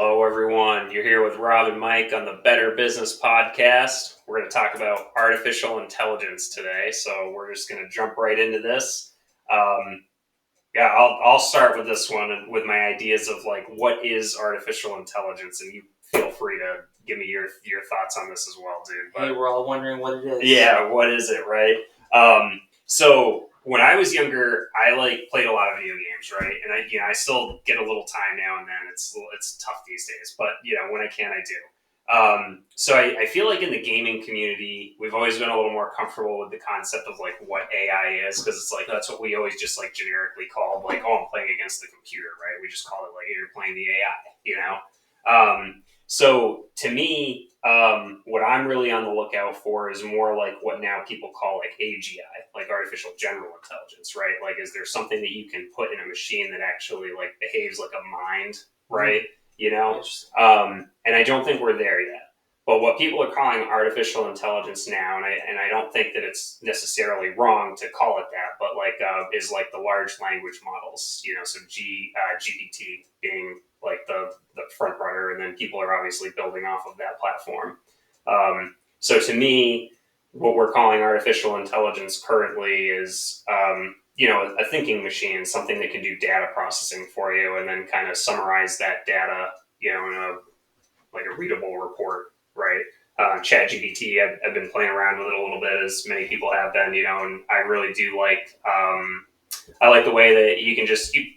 Hello, everyone. You're here with Rob and Mike on the Better Business Podcast. We're going to talk about artificial intelligence today, so we're just going to jump right into this. I'll start with this one and with my ideas of like what is artificial intelligence, and you feel free to give me your thoughts on this as well, dude. But, hey, we're all wondering what it is. Yeah, what is it, right? So when I was younger, I played a lot of video games, right? And I still get a little time now and then. It's tough these days, but when I can, I do. So I feel like in the gaming community, we've always been a little more comfortable with the concept of like what AI is, because it's like that's what we always just like generically called like, oh, I'm playing against the computer, right? We just call it like you're playing the AI, So to me, what I'm really on the lookout for is more like what now people call like AGI, like artificial general intelligence, right? Like, is there something that you can put in a machine that actually like behaves like a mind, right? And I don't think we're there yet. But what people are calling artificial intelligence now, and I don't think that it's necessarily wrong to call it that, but is like the large language models, so GPT being like the front runner, and then people are obviously building off of that platform. So to me, what we're calling artificial intelligence currently is, a thinking machine, something that can do data processing for you and then kind of summarize that data, in a readable report, right? ChatGPT, I've been playing around with it a little bit, as many people have been, and I really do like, I like the way that you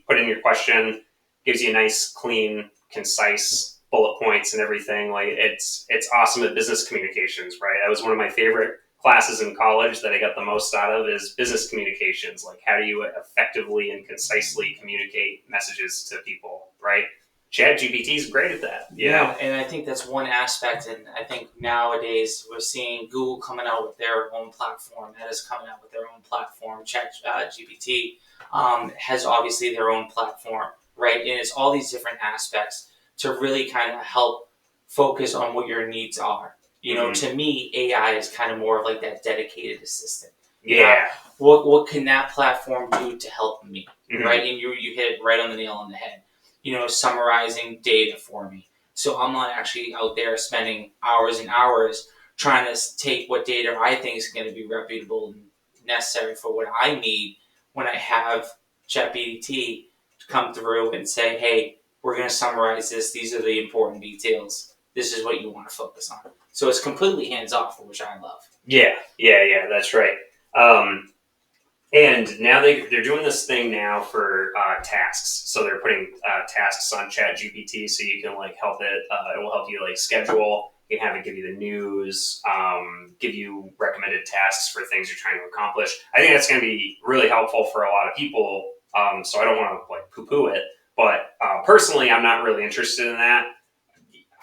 put in your question, gives you a nice, clean, concise bullet points and everything. Like it's awesome at business communications, right? That was one of my favorite classes in college that I got the most out of is business communications. Like how do you effectively and concisely communicate messages to people, right? ChatGPT is great at that. Yeah, and I think that's one aspect. And I think nowadays we're seeing Google coming out with their own platform. Meta's coming out with their own platform. ChatGPT has obviously their own platform, right? And it's all these different aspects to really kind of help focus on what your needs are. To me, AI is kind of more of like that dedicated assistant. Yeah. What can that platform do to help me, right? And you hit it right on the nail on the head. Summarizing data for me. So I'm not actually out there spending hours and hours trying to take what data I think is going to be reputable and necessary for what I need when I have ChatGPT come through and say, hey, we're going to summarize this. These are the important details. This is what you want to focus on. So it's completely hands-off, which I love. Yeah, that's right. And now they're doing this thing now for tasks. So they're putting tasks on ChatGPT, so you can like help it. It will help you like schedule. You can have it give you the news, give you recommended tasks for things you're trying to accomplish. I think that's going to be really helpful for a lot of people. So I don't want to like poo-poo it, but personally, I'm not really interested in that.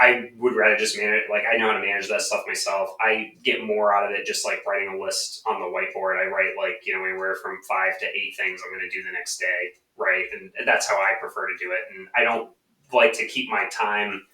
I would rather just manage, like I know how to manage that stuff myself. I get more out of it just like writing a list on the whiteboard. I write like, anywhere from 5 to 8 things I'm going to do the next day, right? And that's how I prefer to do it. And I don't like to keep my time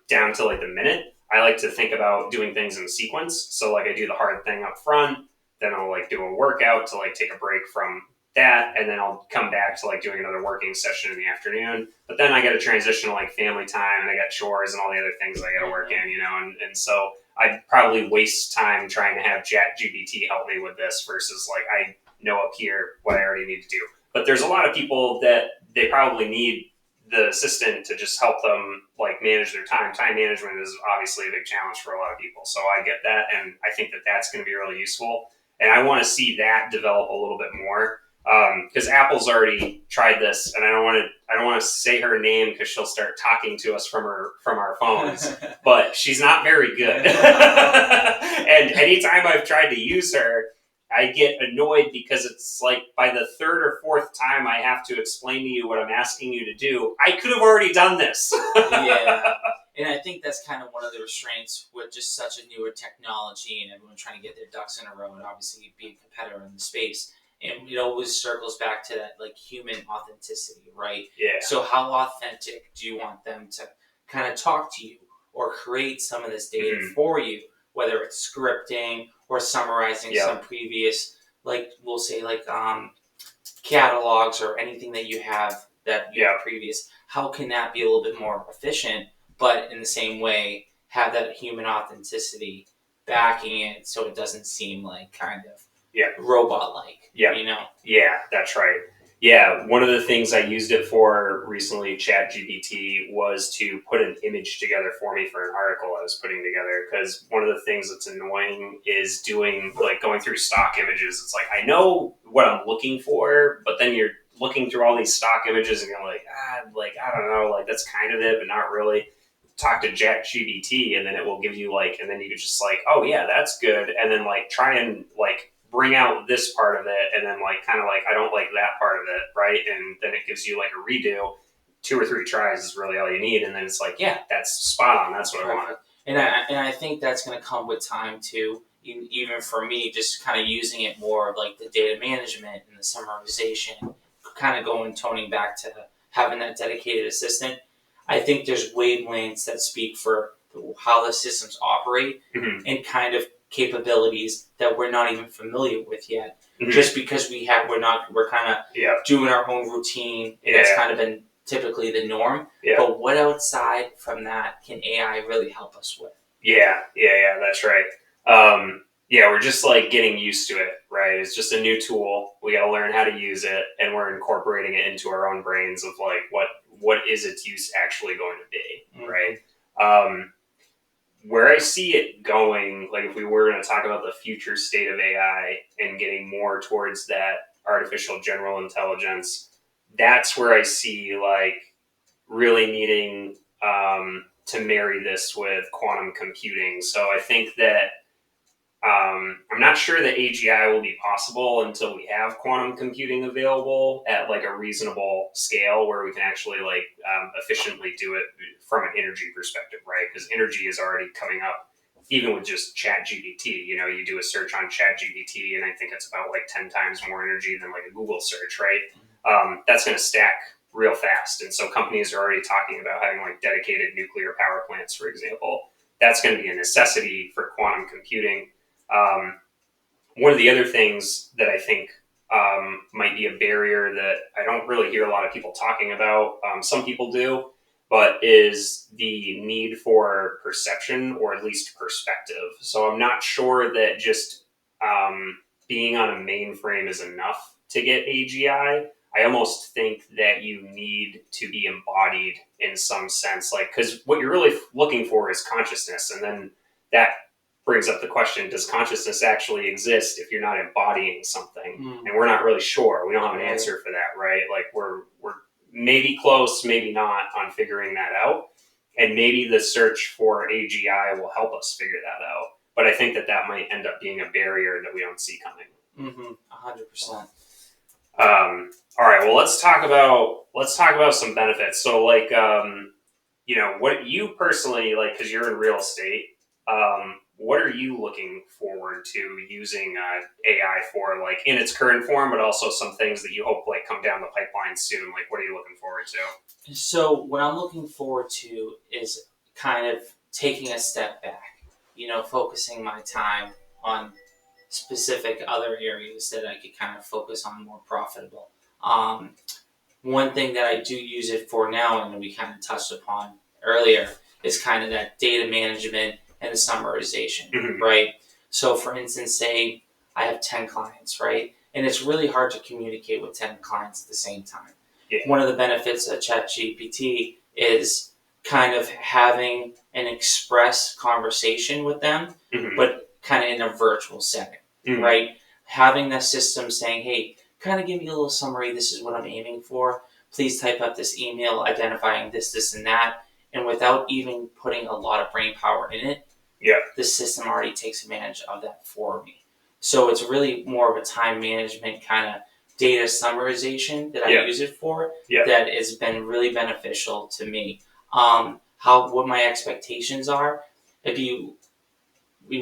down to like the minute. I like to think about doing things in sequence. So like I do the hard thing up front, then I'll like do a workout to like take a break from that, and then I'll come back to like doing another working session in the afternoon. But then I got to transition to like family time, and I got chores and all the other things I got to work in, and so I'd probably waste time trying to have ChatGPT help me with this versus like I know up here what I already need to do. But there's a lot of people that they probably need the assistant to just help them like manage their time. Time management is obviously a big challenge for a lot of people. So I get that, and I think that that's going to be really useful. And I want to see that develop a little bit more. Because Apple's already tried this, and I don't want to say her name because she'll start talking to us from our phones. But she's not very good, and anytime I've tried to use her, I get annoyed because it's like by the 3rd or 4th time I have to explain to you what I'm asking you to do. I could have already done this. Yeah. And I think that's kind of one of the restraints with just such a newer technology and everyone trying to get their ducks in a row and obviously be a competitor in the space. And it always circles back to that like human authenticity, right? Yeah. So how authentic do you want them to kind of talk to you or create some of this data for you, whether it's scripting or summarizing some previous, like we'll say like catalogs or anything that you have that you had previous. How can that be a little bit more efficient, but in the same way have that human authenticity backing it, so it doesn't seem like kind of robot-like? Yeah, that's right. Yeah, one of the things I used it for recently, ChatGPT, was to put an image together for me for an article I was putting together. Because one of the things that's annoying is going through stock images. It's like, I know what I'm looking for, but then you're looking through all these stock images and you're like, I don't know, like that's kind of it, but not really. Talk to ChatGPT, and then it will give you and then you can just oh yeah, that's good, and then try and bring out this part of it, and then I don't like that part of it, right? And then it gives you a redo. 2 or 3 tries is really all you need, and then it's yeah, that's spot on. That's what I want. And I think that's going to come with time too. Even for me, just kind of using it more of the data management and the summarization, kind of toning back to having that dedicated assistant. I think there's wavelengths that speak for how the systems operate and kind of capabilities that we're not even familiar with yet. Just because we're kind of doing our own routine, and that's kind of been typically the norm. But what outside from that can AI really help us with? Yeah, that's right. We're just getting used to it, right? It's just a new tool. We got to learn how to use it, and we're incorporating it into our own brains of what is its use actually going to be, right? Where I see it going, if we were going to talk about the future state of AI and getting more towards that artificial general intelligence, that's where I see really needing to marry this with quantum computing. So I think that I'm not sure that AGI will be possible until we have quantum computing available at a reasonable scale where we can actually efficiently do it from an energy perspective, right? Because energy is already coming up even with just ChatGPT. You do a search on ChatGPT, and I think it's about 10 times more energy than a Google search, right? That's going to stack real fast, and so companies are already talking about having dedicated nuclear power plants, for example. That's going to be a necessity for quantum computing. One of the other things that I think might be a barrier that I don't really hear a lot of people talking about, some people do, but is the need for perception, or at least perspective. So I'm not sure that just being on a mainframe is enough to get AGI. I almost think that you need to be embodied in some sense, because what you're really looking for is consciousness, and then that brings up the question: does consciousness actually exist if you're not embodying something? And we're not really sure. We don't have an answer for that, right? We're maybe close, maybe not on figuring that out, and maybe the search for AGI will help us figure that out. But I think that might end up being a barrier that we don't see coming. 100%. All right. Well, let's talk about some benefits. So, what you personally because you're in real estate. What are you looking forward to using AI for, in its current form, but also some things that you hope come down the pipeline soon? What are you looking forward to? So what I'm looking forward to is kind of taking a step back, focusing my time on specific other areas that I could kind of focus on more profitable. One thing that I do use it for now, and we kind of touched upon earlier, is kind of that data management and the summarization, right? So for instance, say I have 10 clients, right? And it's really hard to communicate with 10 clients at the same time. Yeah. One of the benefits of ChatGPT is kind of having an express conversation with them, but kind of in a virtual setting, right? Having the system saying, hey, kind of give me a little summary. This is what I'm aiming for. Please type up this email identifying this, this, and that. And without even putting a lot of brain power in it, the system already takes advantage of that for me. So it's really more of a time management kind of data summarization that I use it for that has been really beneficial to me. What my expectations are, when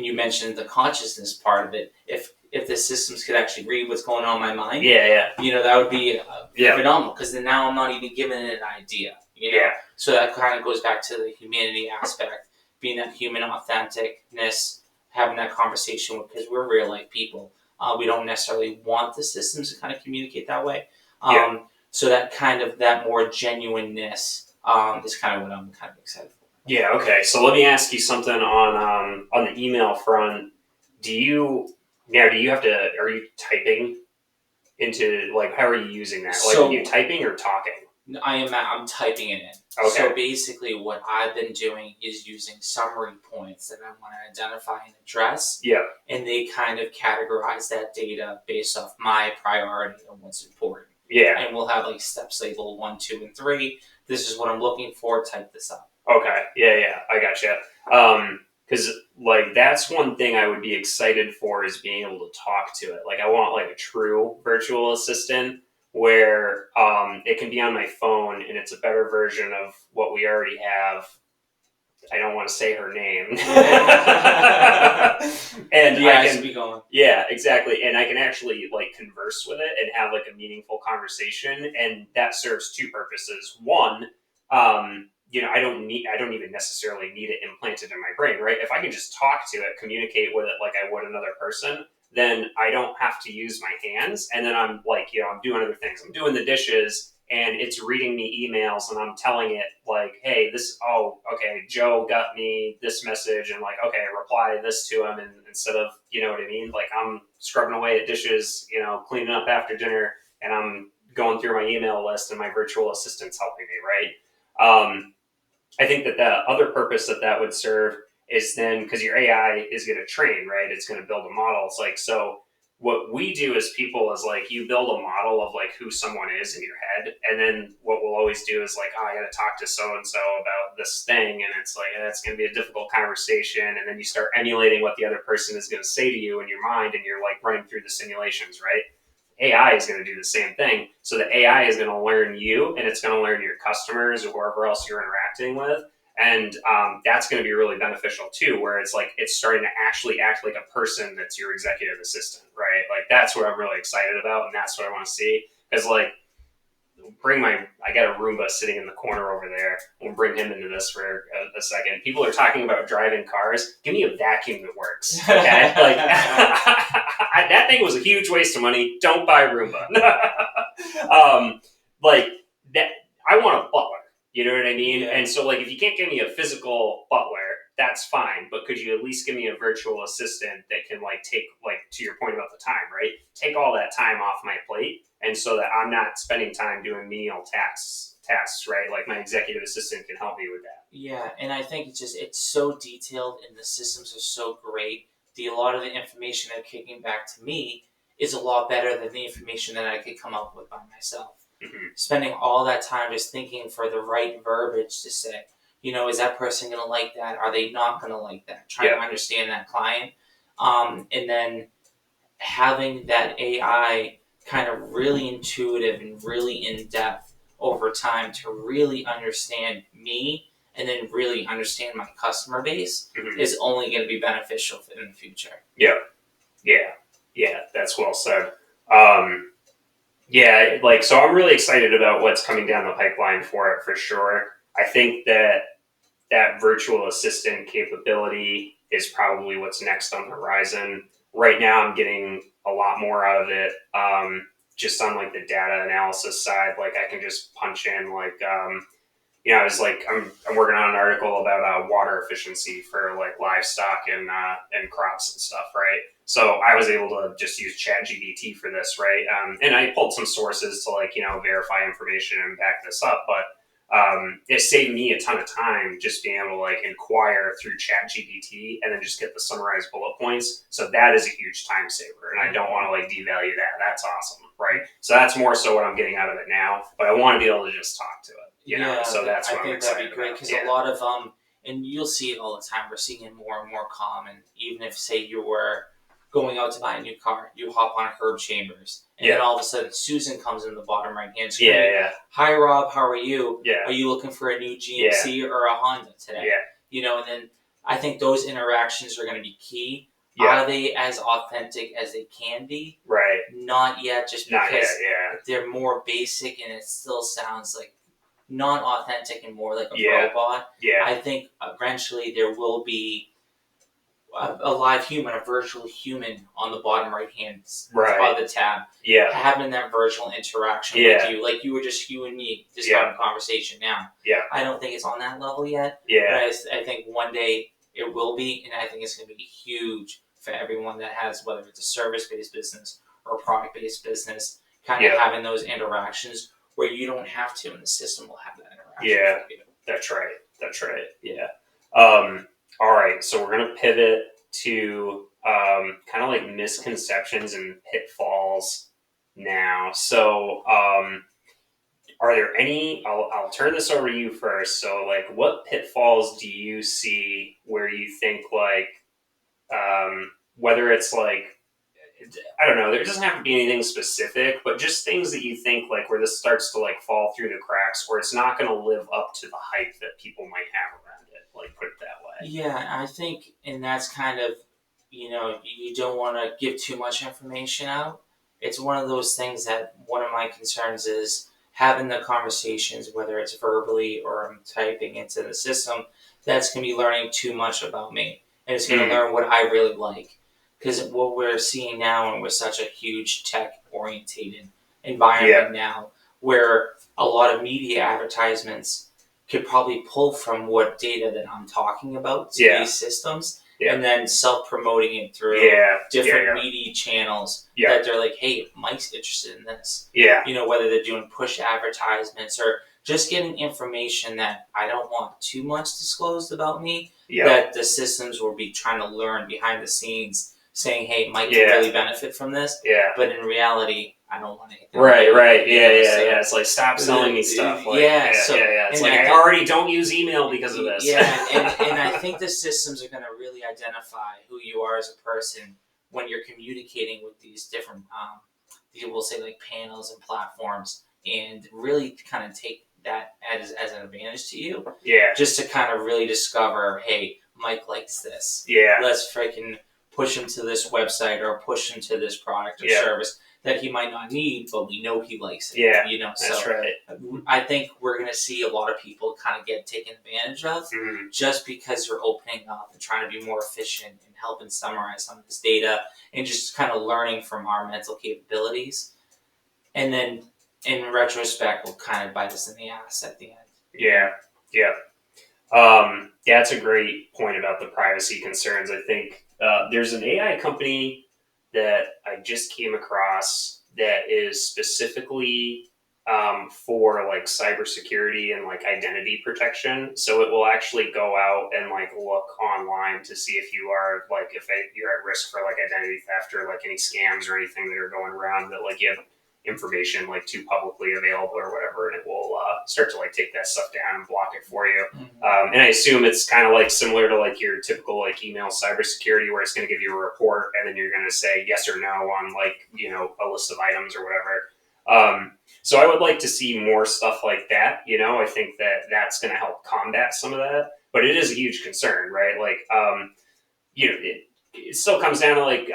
you mentioned the consciousness part of it, if the systems could actually read what's going on in my mind, that would be phenomenal, because then now I'm not even giving it an idea. So that kind of goes back to the humanity aspect, being that human authenticness, having that conversation because we're real life people. We don't necessarily want the systems to kind of communicate that way. So that more genuineness is kind of what I'm kind of excited for. Yeah. Okay. So let me ask you something on the email front. Do you do you have to? Are you typing into like? How are you using that? Like, are you So typing or talking? I'm typing it in. Okay. So basically, what I've been doing is using summary points that I want to identify and address, Yeah. and they kind of categorize that data based off my priority and what's important. Yeah. And we'll have like steps labeled 1, 2, and 3. This is what I'm looking for. Type this up. Okay. Yeah. Yeah. I gotcha. Because like that's one thing I would be excited for is being able to talk to it. Like I want like a true virtual assistant where it can be on my phone and it's a better version of what we already have. I don't want to say her name. And Yeah, I I should can, be going. yeah, exactly. And I can actually like converse with it and have like a meaningful conversation. And that serves two purposes. One, I don't even necessarily need it implanted in my brain, right? If I can just talk to it, communicate with it like I would another person, then I don't have to use my hands. And then I'm like, I'm doing other things. I'm doing the dishes and it's reading me emails and I'm telling it like, hey, okay, Joe got me this message and like, okay, reply this to him. And instead of, you know what I mean? Like I'm scrubbing away at dishes, cleaning up after dinner and I'm going through my email list and my virtual assistant's helping me, right? I think that the other purpose that would serve is then because your AI is going to train, right? It's going to build a model. It's like, so what we do as people is like you build a model of like who someone is in your head. And then what we'll always do is like, I got to talk to so-and-so about this thing. And it's like, it's going to be a difficult conversation. And then you start emulating what the other person is going to say to you in your mind. And you're like running through the simulations, right? AI is going to do the same thing. So the AI is going to learn you and it's going to learn your customers or whoever else you're interacting with. And that's going to be really beneficial too, where it's like it's starting to actually act like a person that's your executive assistant, right? Like that's what I'm really excited about. And that's what I want to see. Because like, I got a Roomba sitting in the corner over there. We'll bring him into this for a second. People are talking about driving cars. Give me a vacuum that works. Okay. Like that thing was a huge waste of money. Don't buy Roomba. Like that, I want a butler. You know what I mean? Yeah. And so like, if you can't give me a physical butler, that's fine. But could you at least give me a virtual assistant that can like take, like to your point about the time, right? Take all that time off my plate. And so that I'm not spending time doing menial tasks, right? Like my executive assistant can help me with that. Yeah, and I think it's so detailed and the systems are so great. A lot of the information they're kicking back to me is a lot better than the information that I could come up with by myself. Mm-hmm. Spending all that time just thinking for the right verbiage to say, is that person going to like that? Are they not going to like that? Trying to understand that client. And then having that AI kind of really intuitive and really in depth over time to really understand me and then really understand my customer base is only going to be beneficial in the future. Yeah, that's well said. So I'm really excited about what's coming down the pipeline for it for sure. I think that virtual assistant capability is probably what's next on the horizon. Right now, I'm getting a lot more out of it. Just on like the data analysis side, like I can just punch in like, I was like, I'm working on an article about water efficiency for like livestock and crops and stuff, right? So I was able to just use ChatGPT for this, right? And I pulled some sources to like verify information and back this up, but it saved me a ton of time just being able to like inquire through ChatGPT and then just get the summarized bullet points. So that is a huge time saver, and I don't want to like devalue that. That's awesome, right? So that's more so what I'm getting out of it now. But I want to be able to just talk to it, So that's what I'm excited that'd be great because a lot of and you'll see it all the time. We're seeing it more and more common. Even if say you were going out to buy a new car, you hop on Herb Chambers, and then all of a sudden Susan comes in the bottom right hand screen. Hi Rob, how are you? Are you looking for a new GMC or a Honda today? And then I think those interactions are going to be key. Are they as authentic as they can be? Right. Not yet, just because they're more basic and it still sounds like not authentic and more like a robot. I think eventually there will be a live human, a virtual human on the bottom right hand Right. of the tab, Yeah. having that virtual interaction Yeah. with you, like you were just you and me, just Yeah. having a conversation now. Yeah. I don't think it's on that level yet, but Yeah. I think one day it will be, and I think it's going to be huge for everyone that has, whether it's a service-based business or a product-based business, kind of Yeah. having those interactions where you don't have to, and the system will have that interaction Yeah. for you. That's right. That's right. Yeah. All right. So we're gonna pivot to kind of like misconceptions and pitfalls now. So, are there any? I'll turn this over to you first. So, like, what pitfalls do you see where you think like whether it's like I don't know. There doesn't have to be anything specific, but just things that you think like where this starts to like fall through the cracks, where it's not going to live up to the hype that people might have around it. Like put it that way. Yeah, I think, and that's kind of, you don't want to give too much information out. It's one of those things that one of my concerns is having the conversations, whether it's verbally or I'm typing into the system, that's going to be learning too much about me. And it's going to learn what I really like. Because what we're seeing now, and we're such a huge tech orientated environment now, where a lot of media advertisements could probably pull from what data that I'm talking about to these systems, and then self-promoting it through different media channels that they're like, hey, Mike's interested in this. Whether they're doing push advertisements or just getting information that I don't want too much disclosed about me, that the systems will be trying to learn behind the scenes, saying, hey, Mike can really benefit from this. But in reality, I don't want anything. Right. Yeah. It's like, stop selling me stuff. Like, It's like, I already don't use email because of this. And I think the systems are going to really identify who you are as a person when you're communicating with these different, we'll say like panels and platforms, and really kind of take that as an advantage to you. Just to kind of really discover, hey, Mike likes this. Let's freaking push him to this website or push him to this product or service that he might not need, but we know he likes it. That's right. I think we're going to see a lot of people kind of get taken advantage of just because you're opening up and trying to be more efficient and helping summarize some of this data and just kind of learning from our mental capabilities. And then in retrospect, we'll kind of bite us in the ass at the end. That's a great point about the privacy concerns. I think there's an AI company that I just came across that is specifically for like cybersecurity and like identity protection. So it will actually go out and like look online to see if you are like you're at risk for like identity theft or like any scams or anything that are going around that like you have information like too publicly available or whatever, and it will start to like take that stuff down and block it for you. And I assume it's kind of like similar to like your typical like email cybersecurity, where it's going to give you a report and then you're going to say yes or no on like a list of items or whatever. So I would like to see more stuff like that. I think that that's going to help combat some of that, but it is a huge concern, right? Like it still comes down to like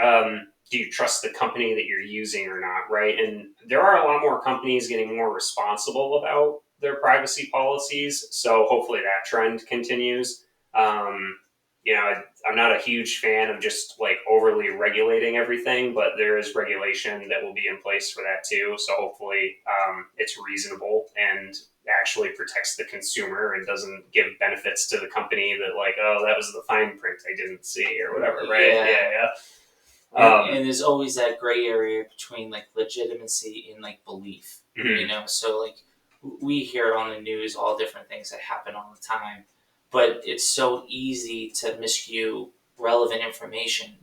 do you trust the company that you're using or not, right? And there are a lot more companies getting more responsible about their privacy policies, so hopefully that trend continues. I'm not a huge fan of just like overly regulating everything, but there is regulation that will be in place for that too. So hopefully it's reasonable and actually protects the consumer and doesn't give benefits to the company that like, oh, that was the fine print I didn't see or whatever, right? And there's always that gray area between like legitimacy and like belief, So like we hear on the news all different things that happen all the time, but it's so easy to miscue relevant information.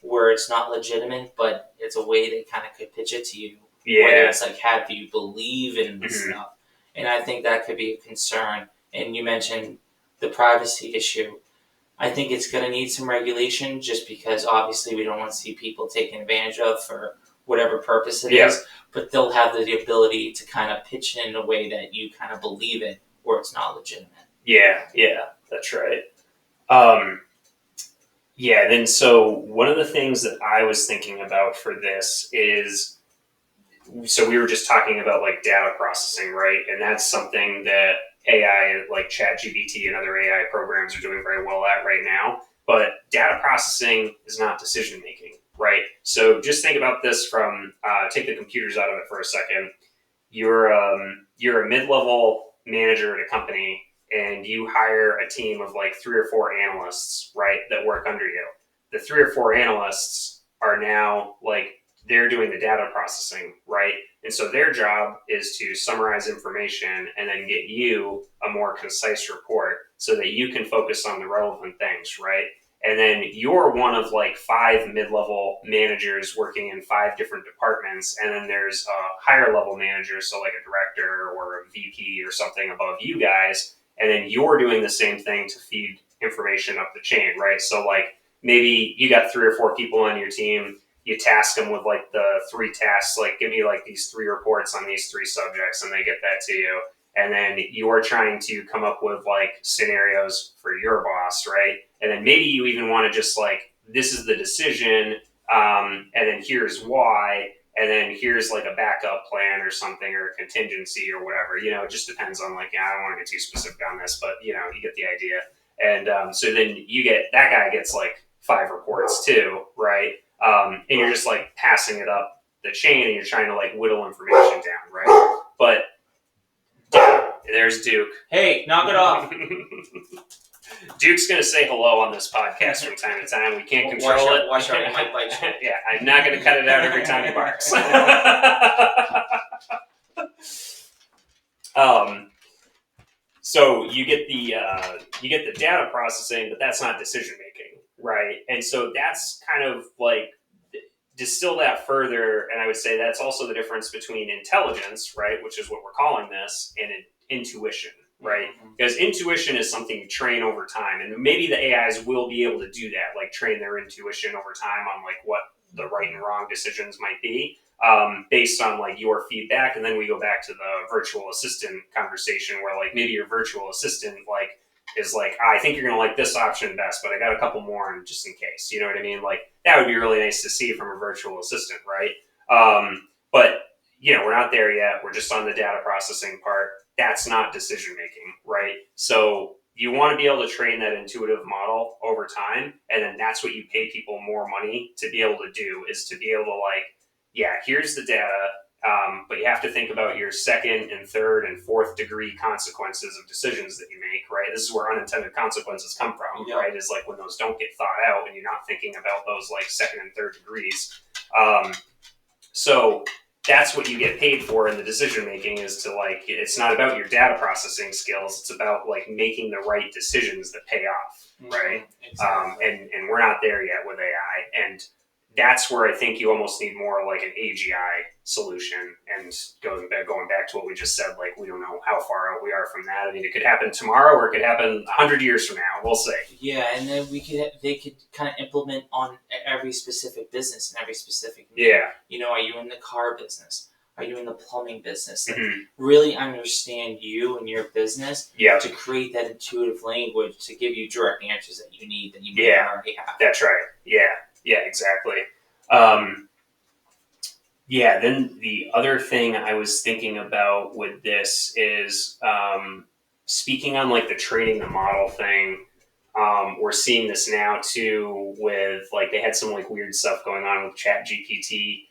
Where it's not legitimate, but it's a way they kind of could pitch it to you. Whether it's like have you believe in this stuff, and I think that could be a concern. And you mentioned the privacy issue. I think it's going to need some regulation just because obviously we don't want to see people taken advantage of for whatever purpose it is, but they'll have the ability to kind of pitch it in a way that you kind of believe it or it's not legitimate. That's right. Then so one of the things that I was thinking about for this is, so we were just talking about like data processing, right? And that's something that AI like ChatGPT and other AI programs are doing very well at right now. But data processing is not decision making, right? So just think about this from take the computers out of it for a second. You're a mid-level manager at a company, and you hire a team of like 3 or 4 analysts, right, that work under you. The 3 or 4 analysts are now like they're doing the data processing, right? And so their job is to summarize information and then get you a more concise report so that you can focus on the relevant things, right? And then you're one of like 5 mid-level managers working in 5 different departments, and then there's a higher level manager, so like a director or a VP or something above you guys, and then you're doing the same thing to feed information up the chain, right? So like maybe you got 3 or 4 people on your team, you task them with like the 3 tasks, like give me like these 3 reports on these 3 subjects, and they get that to you. And then you're trying to come up with like scenarios for your boss, right? And then maybe you even want to just like, this is the decision, and then here's why, and then here's like a backup plan or something, or a contingency or whatever. It just depends on like, I don't want to get too specific on this, but you get the idea. And so then that guy gets like 5 reports too, right? And you're just like passing it up the chain, and you're trying to like whittle information down, right? But there's Duke. Hey, knock it off. Duke's going to say hello on this podcast from time to time. We can't control it. Watch out, he might bite you. Yeah, I'm not going to cut it out every time he barks. So you get the data processing, but that's not decision making, right? And so that's kind of like distill that further, and I would say that's also the difference between intelligence, right, which is what we're calling this, and intuition, right? Because intuition is something you train over time, and maybe the AIs will be able to do that, like train their intuition over time on like what the right and wrong decisions might be, based on like your feedback. And then we go back to the virtual assistant conversation, where like maybe your virtual assistant like is like, I think you're gonna like this option best, but I got a couple more just in case. You know what I mean? Like that would be really nice to see from a virtual assistant, right? But we're not there yet. We're just on the data processing part. That's not decision making, right? So you want to be able to train that intuitive model over time, and then that's what you pay people more money to be able to do, is to be able to like, yeah, here's the data, but you have to think about your second and third and fourth degree consequences of decisions that you make, right? This is where unintended consequences come from, right? Is like when those don't get thought out and you're not thinking about those like second and third degrees. So that's what you get paid for in the decision making, is to like, it's not about your data processing skills. It's about like making the right decisions that pay off, right? Exactly. And we're not there yet with AI. And that's where I think you almost need more like an AGI solution. And going back to what we just said, like we don't know how far out we are from that. I mean, it could happen tomorrow, or it could happen 100 years from now. We'll see. Yeah, and then they could kind of implement on every specific business and every specific need. Yeah. Are you in the car business? Are you in the plumbing business? Like, mm-hmm. Really understand you and your business to create that intuitive language to give you direct answers that you need that you may already have. That's right. Yeah, exactly. Then the other thing I was thinking about with this is speaking on like the training the model thing. We're seeing this now too with like they had some like weird stuff going on with ChatGPT,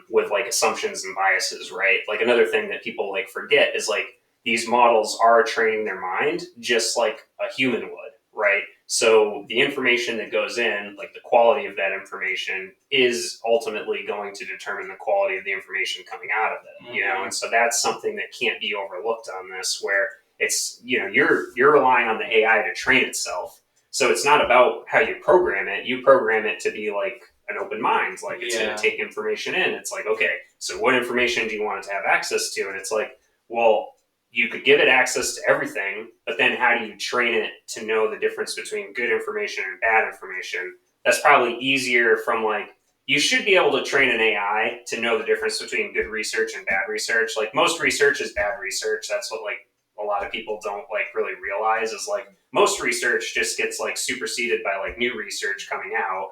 with like assumptions and biases, right? Like another thing that people like forget is like these models are training their mind just like a human would, right? So the information that goes in, like the quality of that information, is ultimately going to determine the quality of the information coming out of it, And so that's something that can't be overlooked on this, where it's, you're relying on the AI to train itself. So it's not about how you program it. You program it to be like an open mind, like it's going to take information in. It's like, okay, so what information do you want it to have access to? And it's like, well, you could give it access to everything, but then how do you train it to know the difference between good information and bad information? That's probably easier from like, you should be able to train an AI to know the difference between good research and bad research. Like most research is bad research. That's what like a lot of people don't like really realize, is like most research just gets like superseded by like new research coming out.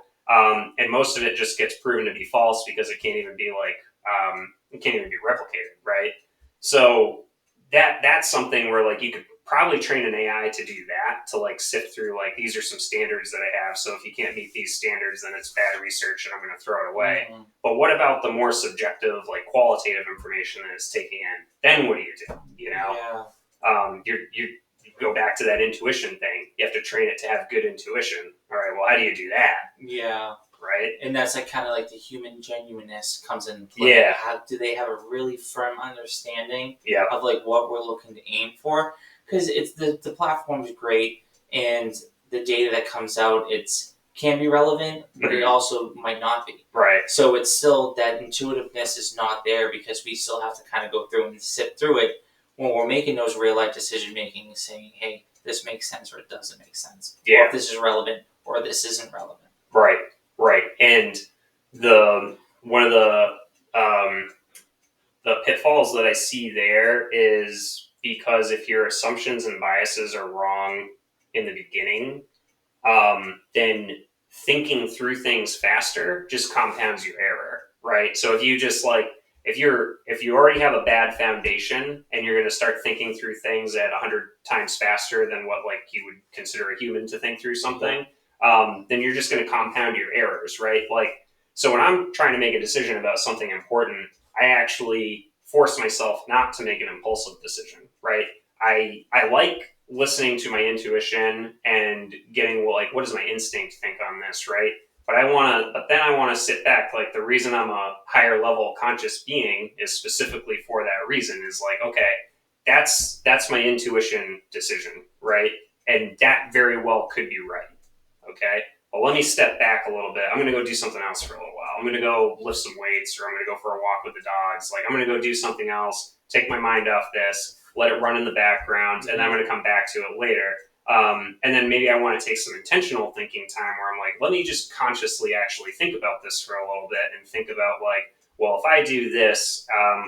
And most of it just gets proven to be false because it can't even be like, it can't even be replicated, right? So that's something where like you could probably train an AI to do that, to like sift through like these are some standards that I have. So if you can't meet these standards, then it's bad research and I'm going to throw it away. Mm-hmm. But what about the more subjective, like qualitative information that it's taking in? Then what do you do? You know, you go back to that intuition thing. You have to train it to have good intuition. All right, well, how do you do that? Yeah. Right. And that's like kind of like the human genuineness comes in play. Yeah. Do they have a really firm understanding Yeah. of like what we're looking to aim for? Because it's the platform's great, and the data that comes out can be relevant, but it also might not be. Right. So it's still that intuitiveness is not there because we still have to kind of go through and sift through it when we're making those real life decision making, saying, hey, this makes sense or it doesn't make sense. Yeah. Or if this is relevant or this isn't relevant. Right. Right. And one of the pitfalls that I see there is because if your assumptions and biases are wrong in the beginning, then thinking through things faster just compounds your error, right? So if you just like if you already have a bad foundation and you're going to start thinking through things at 100 times faster than what like you would consider a human to think through something, then you're just going to compound your errors, right? Like, so when I'm trying to make a decision about something important, I actually force myself not to make an impulsive decision, right? I like listening to my intuition and getting, well, like, what does my instinct think on this, right? But then I want to sit back. Like, the reason I'm a higher level conscious being is specifically for that reason. Is like, okay, that's my intuition decision, right? And that very well could be right. Okay, but let me step back a little bit. I'm going to go do something else for a little while. I'm going to go lift some weights, or I'm going to go for a walk with the dogs. Like, I'm going to go do something else, take my mind off this, let it run in the background, and then I'm going to come back to it later. And then maybe I want to take some intentional thinking time where I'm like, let me just consciously actually think about this for a little bit and think about like, well, if I do this,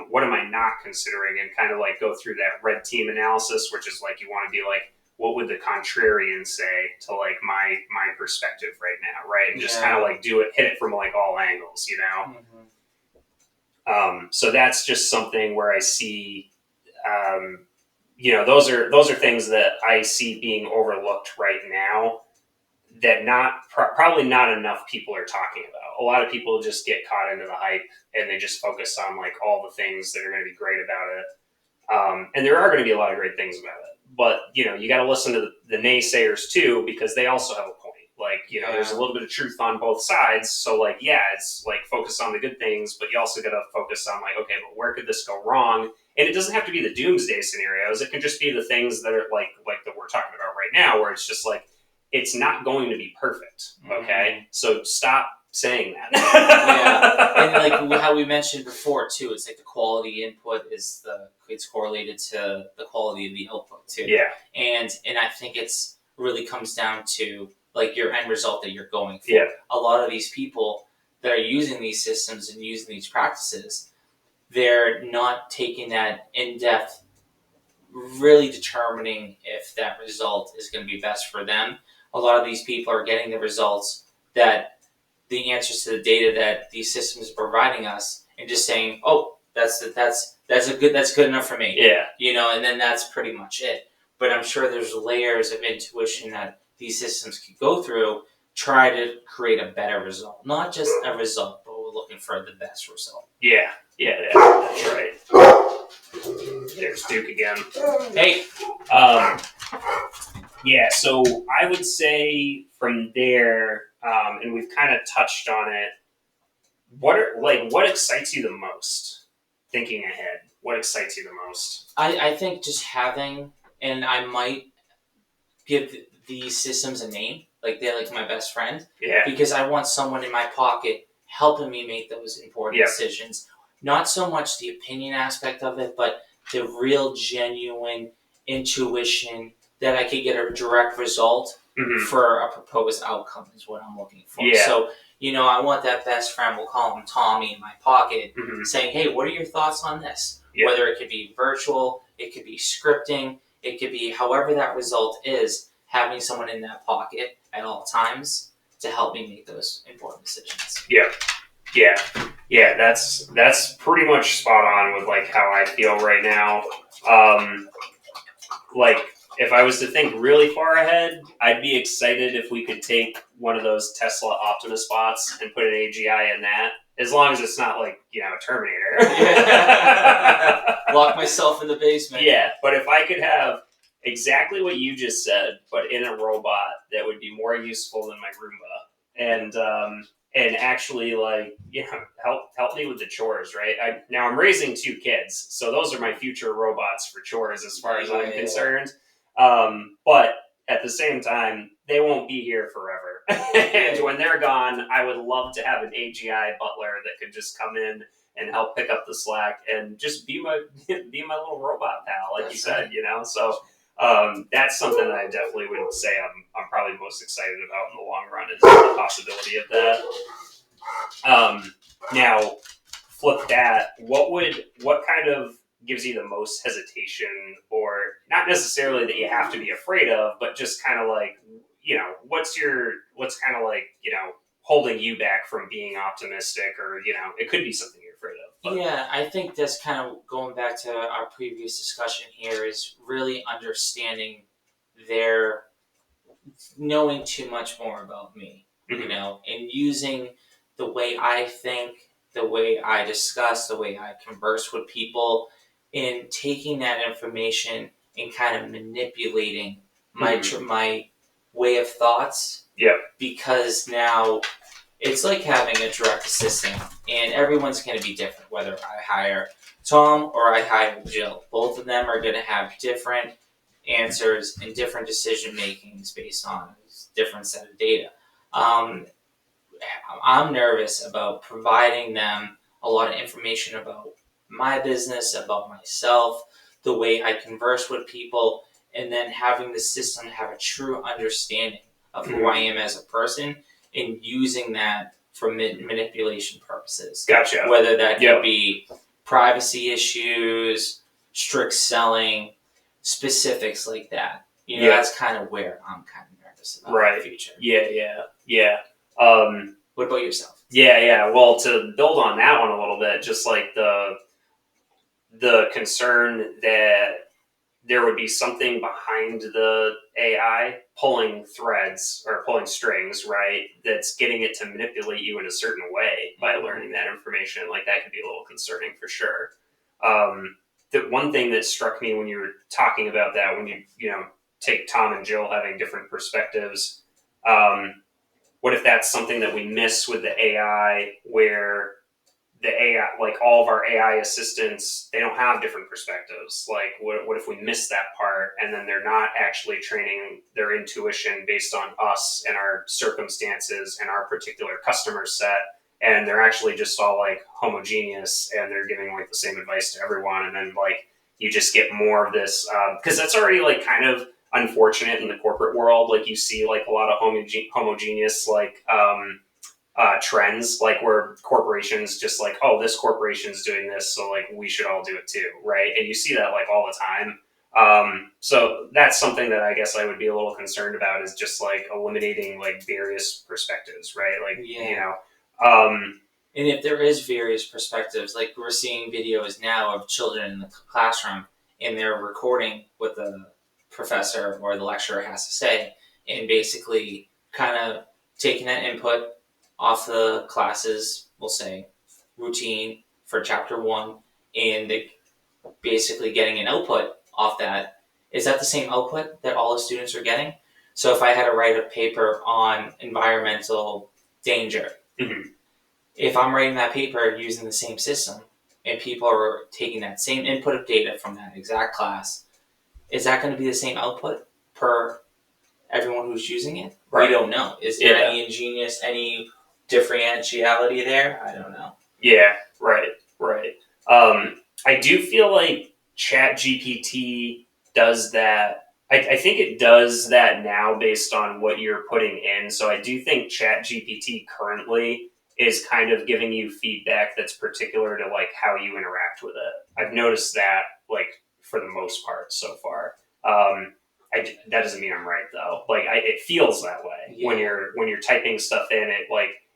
what am I not considering? And kind of like go through that red team analysis, which is like, you want to be like, what would the contrarian say to like my perspective right now, right? And just kind of like hit it from like all angles, you know? Mm-hmm. So that's just something where I see, you know, those are things that I see being overlooked right now that probably not enough people are talking about. A lot of people just get caught into the hype and they just focus on like all the things that are going to be great about it. And there are going to be a lot of great things about it. But, you know, you got to listen to the naysayers too, because they also have a point. Like, you know, there's a little bit of truth on both sides. So, like, yeah, it's like focus on the good things, but you also got to focus on like, okay, but where could this go wrong? And it doesn't have to be the doomsday scenarios. It can just be the things that are like that we're talking about right now, where it's just like, it's not going to be perfect. Okay. So stop saying that. And like how we mentioned before too, it's like the quality input it's correlated to the quality of the output too. Yeah. And I think it's really comes down to like your end result that you're going for. Yeah. A lot of these people that are using these systems and using these practices, they're not taking that in-depth, really determining if that result is going to be best for them. A lot of these people are getting the results that the answers to the data that these systems are providing us, and just saying, "Oh, that's good enough for me." Yeah, you know, and then that's pretty much it. But I'm sure there's layers of intuition that these systems could go through, try to create a better result, not just a result, but we're looking for the best result. Yeah, that's right. There's Duke again. Hey. Yeah, so I would say from there, and we've kind of touched on it. What excites you the most? Thinking ahead, what excites you the most? I think just having, and I might give these systems a name, like they're like my best friend. Yeah. Because I want someone in my pocket helping me make those important decisions. Not so much the opinion aspect of it, but the real genuine intuition that I could get a direct result for a proposed outcome is what I'm looking for. Yeah. So, you know, I want that best friend, we'll call him Tommy, in my pocket, saying, hey, what are your thoughts on this? Yeah. Whether it could be virtual, it could be scripting, it could be however that result is, having someone in that pocket at all times to help me make those important decisions. Yeah, that's pretty much spot on with like how I feel right now. Like if I was to think really far ahead, I'd be excited if we could take one of those Tesla Optimus bots and put an AGI in that. As long as it's not like, Terminator. Lock myself in the basement. Yeah, but if I could have exactly what you just said, but in a robot that would be more useful than my Roomba, and actually help me with the chores, right? Now I'm raising 2 kids, so those are my future robots for chores as far as I'm concerned. But at the same time, they won't be here forever. And when they're gone, I would love to have an AGI butler that could just come in and help pick up the slack and just be my little robot pal, like you said, So that's something that I definitely would say I'm probably most excited about in the long run is the possibility of that. Now, flip that. What kind of gives you the most hesitation, or not necessarily that you have to be afraid of, but just kind of like, what's kind of like, holding you back from being optimistic, or, it could be something you're afraid of. But. Yeah, I think that's kind of going back to our previous discussion here is really understanding their knowing too much more about me, and using the way I think, the way I discuss, the way I converse with people, and taking that information and kind of manipulating my way of thoughts. Yeah. Because now it's like having a direct assistant, and everyone's going to be different. Whether I hire Tom or I hire Jill, both of them are going to have different answers and different decision makings based on a different set of data. I'm nervous about providing them a lot of information about my business, about myself, the way I converse with people, and then having the system have a true understanding of who I am as a person and using that for manipulation purposes. Gotcha. Whether that could be privacy issues, strict selling, specifics like that. That's kind of where I'm kind of nervous about the future. Yeah. What about yourself? Yeah. Well, to build on that one a little bit, just like the concern that there would be something behind the AI pulling threads or pulling strings, right? That's getting it to manipulate you in a certain way by learning that information. Like that could be a little concerning for sure. The one thing that struck me when you were talking about that, when you take Tom and Jill having different perspectives, what if that's something that we miss with the AI, where the AI, like all of our AI assistants, they don't have different perspectives. Like, what if we miss that part, and then they're not actually training their intuition based on us and our circumstances and our particular customer set, and they're actually just all like homogeneous, and they're giving like the same advice to everyone, and then like you just get more of this, because that's already like kind of unfortunate in the corporate world. Like you see like a lot of homogeneous like trends, like where corporations just like, oh, this corporation's doing this, so like we should all do it too, right? And you see that like all the time. So that's something that I guess I would be a little concerned about, is just like eliminating like various perspectives, right? Like and if there is various perspectives, like we're seeing videos now of children in the classroom and they're recording what the professor or the lecturer has to say, and basically kind of taking that input off the classes, we'll say, routine for chapter 1, and they basically getting an output off that. Is that the same output that all the students are getting? So if I had to write a paper on environmental danger, if I'm writing that paper using the same system and people are taking that same input of data from that exact class, is that going to be the same output per everyone who's using it? Right. We don't know. Is there any any differentiality there? I don't know. Yeah, right. I do feel like ChatGPT does that. I think it does that now based on what you're putting in. So I do think ChatGPT currently is kind of giving you feedback that's particular to like how you interact with it. I've noticed that like for the most part so far. That doesn't mean I'm right though. Like it feels that way when you're typing stuff in.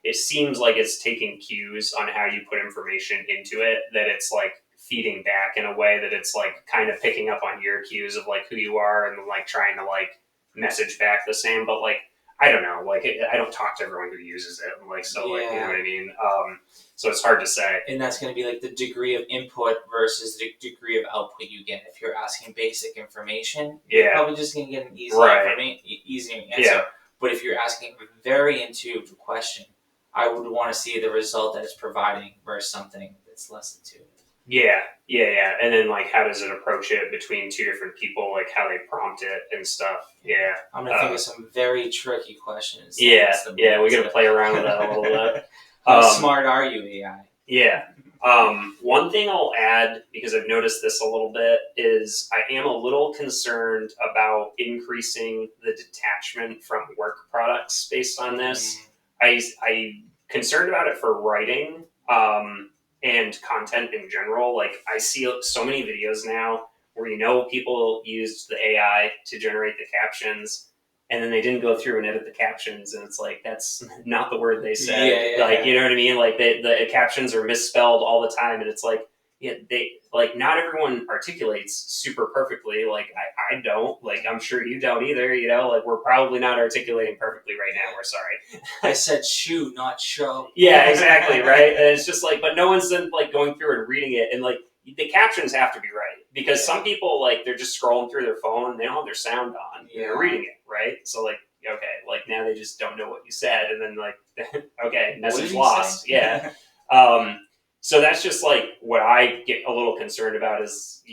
It seems like it's taking cues on how you put information into it. That it's like feeding back in a way that it's like kind of picking up on your cues of like who you are and like trying to like message back the same. But like I don't know, like I don't talk to everyone who uses it, like so like you know what I mean. So it's hard to say. And that's going to be like the degree of input versus the degree of output you get. If you're asking basic information, you're probably just going to get an easy answer. Yeah. But if you're asking a very intuitive question, I would want to see the result that it's providing versus something that's less intuitive. Yeah. And then like how does it approach it between two different people, like how they prompt it and stuff. Yeah. I'm going to think of some very tricky questions. Yeah, we got to play around with that a little bit. How smart are you, AI? Yeah. One thing I'll add, because I've noticed this a little bit, is I am a little concerned about increasing the detachment from work products based on this. I'm concerned about it for writing and content in general. Like I see so many videos now where people used the AI to generate the captions, and then they didn't go through and edit the captions, and it's like that's not the word they said. You know what I mean? Like the captions are misspelled all the time, and it's like they like not everyone articulates super perfectly. Like I don't. Like I'm sure you don't either. Like we're probably not articulating perfectly right now. We're sorry. I said shoe, not show. Yeah, exactly, right. And it's just like, but no one's then like going through and reading it, and like the captions have to be right because some people like they're just scrolling through their phone, they don't have their sound on, and they're reading it, right? So like, okay, like now they just don't know what you said, and then like, okay, message lost. Yeah. So that's just like what I get a little concerned about is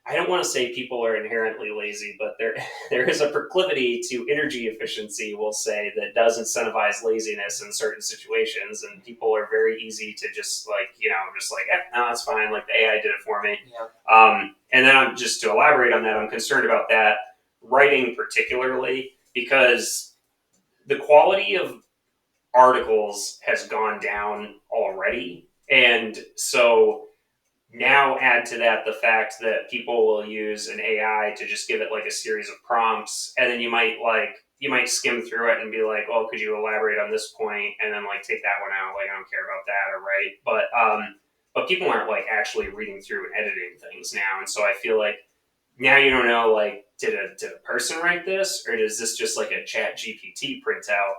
I don't want to say people are inherently lazy, but there is a proclivity to energy efficiency, we'll say, that does incentivize laziness in certain situations, and people are very easy to just like, no, that's fine, like the AI did it for me. Yeah. And then I'm just to elaborate on that, I'm concerned about that writing particularly because the quality of articles has gone down already, and so now add to that the fact that people will use an AI to just give it like a series of prompts, and then you might skim through it and be like, oh, could you elaborate on this point, and then like take that one out, like I don't care about that, or right. But people aren't like actually reading through and editing things now, and so I feel like now you don't know, like, did a person write this, or is this just like a chat GPT printout,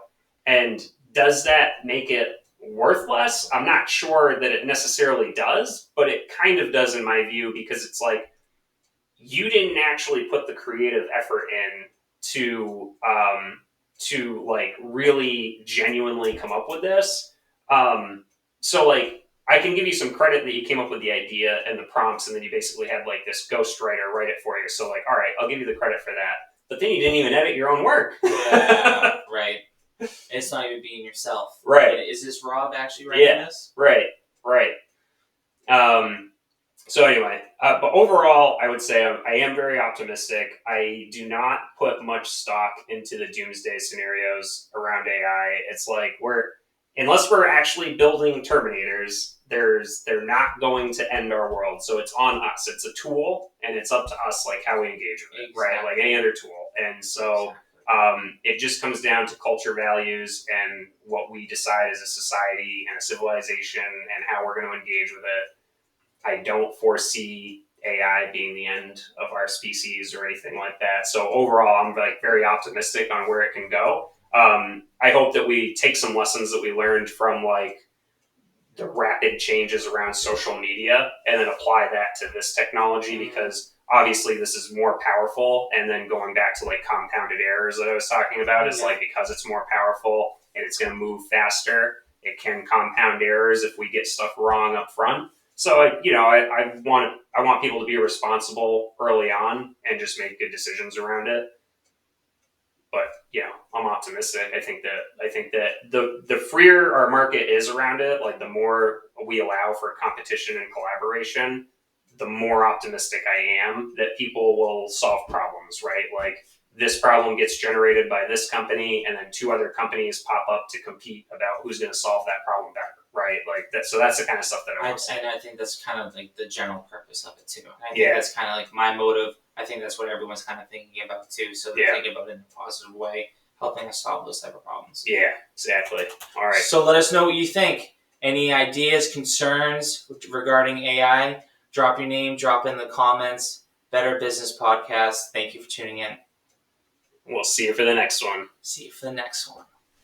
and does that make it worth less? I'm not sure that it necessarily does, but it kind of does in my view, because it's like you didn't actually put the creative effort in to like really genuinely come up with this. So like I can give you some credit that you came up with the idea and the prompts, and then you basically had like this ghostwriter write it for you. So like, all right, I'll give you the credit for that. But then you didn't even edit your own work. Yeah, right. It's not even being yourself. Right. Is this Rob actually writing this? Right. So anyway, but overall, I would say I am very optimistic. I do not put much stock into the doomsday scenarios around AI. It's like unless we're actually building Terminators, they're not going to end our world. So it's on us. It's a tool, and it's up to us, like how we engage with it, right? Like any other tool. And so it just comes down to culture values and what we decide as a society and a civilization and how we're going to engage with it. I don't foresee AI being the end of our species or anything like that. So overall, I'm like very optimistic on where it can go. I hope that we take some lessons that we learned from like the rapid changes around social media and then apply that to this technology, because obviously this is more powerful. And then going back to like compounded errors that I was talking about is like, because it's more powerful and it's going to move faster, it can compound errors if we get stuff wrong up front. So I want people to be responsible early on and just make good decisions around it. But I'm optimistic. I think that the freer our market is around it, like the more we allow for competition and collaboration, the more optimistic I am that people will solve problems, right? Like this problem gets generated by this company, and then two other companies pop up to compete about who's going to solve that problem better, right? Like that. So that's the kind of stuff that I want to see. And I think that's kind of like the general purpose of it too. I think that's kind of like my motive. I think that's what everyone's kind of thinking about too. So they're thinking about it in a positive way, helping us solve those type of problems. Yeah, exactly. All right. So let us know what you think. Any ideas, concerns regarding AI? Drop your name, drop in the comments. Better Business Podcast. Thank you for tuning in. We'll see you for the next one. See you for the next one.